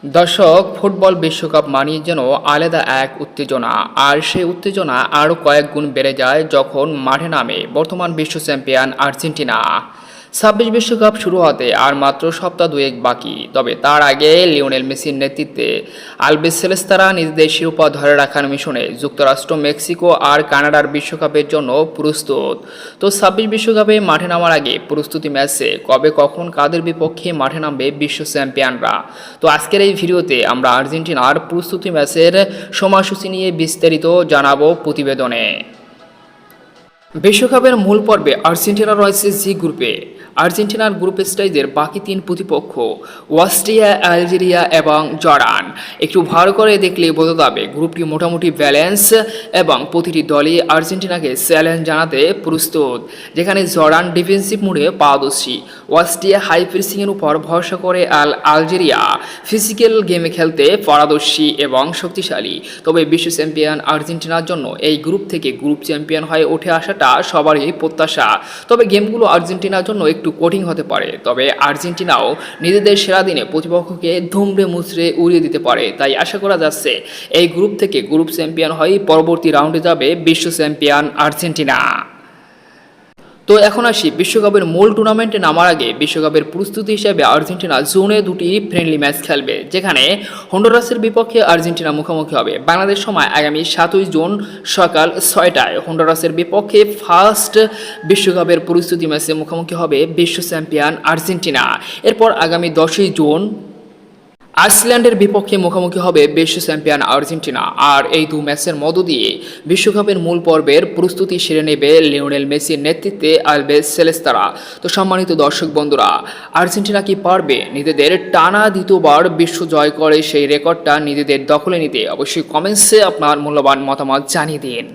দর্শক, ফুটবল বিশ্বকাপ মানেই যেন আলাদা এক উত্তেজনা। আর সেই উত্তেজনা আরও কয়েক গুণ বেড়ে যায় যখন মাঠে নামে বর্তমান বিশ্ব চ্যাম্পিয়ন আর্জেন্টিনা। ২৬ বিশ্বকাপ শুরু হতে আর মাত্র সপ্তাহ দুয়েক বাকি। তবে তার আগে লিওনেল মেসির নেতৃত্বে আলবিসেলেস্তারা নিজেদের শিরোপা ধরে রাখার মিশনে যুক্তরাষ্ট্র, মেক্সিকো আর কানাডার বিশ্বকাপের জন্য প্রস্তুত। তো ২৬ বিশ্বকাপে মাঠে নামার আগে প্রস্তুতি ম্যাচে কবে, কখন, কাদের বিপক্ষে মাঠে নামবে বিশ্ব চ্যাম্পিয়নরা। তো আজকের এই ভিডিওতে আমরা আর্জেন্টিনার প্রস্তুতি ম্যাচের সময়সূচি নিয়ে বিস্তারিত জানাবো প্রতিবেদনে। বিশ্বকাপের মূল পর্বে আর্জেন্টিনা রয়েছে জি গ্রুপে। আর্জেন্টিনার গ্রুপ স্টেজের বাকি তিন প্রতিপক্ষ অস্ট্রিয়া, আলজেরিয়া এবং জর্ডান। একটু ভালো করে দেখলে বোঝা যাবে গ্রুপটি মোটামুটি ব্যালেন্স এবং প্রতিটি দলই আর্জেন্টিনাকে চ্যালেঞ্জ জানাতে প্রস্তুত। যেখানে জর্ডান ডিফেন্সিভ মোডে পারদর্শী, অস্ট্রিয়া হাই প্রেসিংয়ের উপর ভরসা করে, আলজেরিয়া ফিজিক্যাল গেমে খেলতে পারদর্শী এবং শক্তিশালী। তবে বিশ্ব চ্যাম্পিয়ন আর্জেন্টিনার জন্য এই গ্রুপ থেকে গ্রুপ চ্যাম্পিয়ন হয়ে উঠে আসাটা সবারই প্রত্যাশা। তবে গেমগুলো আর্জেন্টিনার জন্য একটু কঠিন হতে পারে। তবে আর্জেন্টিনাও নিজেদের সেরা দিনে প্রতিপক্ষকে ধুমড়ে মুচড়ে উড়িয়ে দিতে পারে। তাই আশা করা যাচ্ছে এই গ্রুপ থেকে গ্রুপ চ্যাম্পিয়ন হয়ে পরবর্তী রাউন্ডে যাবে বিশ্ব চ্যাম্পিয়ন আর্জেন্টিনা। তো এখন আসি বিশ্বকাপের মূল টুর্নামেন্টে নামার আগে বিশ্বকাপের প্রস্তুতি হিসেবে আর্জেন্টিনা জোনে দুটি ফ্রেন্ডলি ম্যাচ খেলবে, যেখানে হন্ডুরাসের বিপক্ষে আর্জেন্টিনা মুখোমুখি হবে বাংলাদেশ সময় আগামী ৭ই জুন সকাল ৬টায়। হন্ডুরাসের বিপক্ষে ফার্স্ট বিশ্বকাপের প্রস্তুতি ম্যাচে মুখোমুখি হবে বিশ্ব চ্যাম্পিয়ন আর্জেন্টিনা। এরপর আগামী ১০ই জুন আইসল্যান্ডের বিপক্ষে মুখোমুখি হবে বিশ্ব চ্যাম্পিয়ন আর্জেন্টিনা। আর এই দু ম্যাচের মধ্য দিয়ে বিশ্বকাপের মূল পর্বের প্রস্তুতি সেরে নেবে লিওনেল মেসির নেতৃত্বে আলবিসেলেস্তারা। তো সম্মানিত দর্শক বন্ধুরা, আর্জেন্টিনা কি পারবে নিজেদের টানা দ্বিতীয়বার বিশ্ব জয় করে সেই রেকর্ডটা নিজেদের দখলে নিতে? অবশ্যই কমেন্টসে আপনার মূল্যবান মতামত জানিয়ে দিন।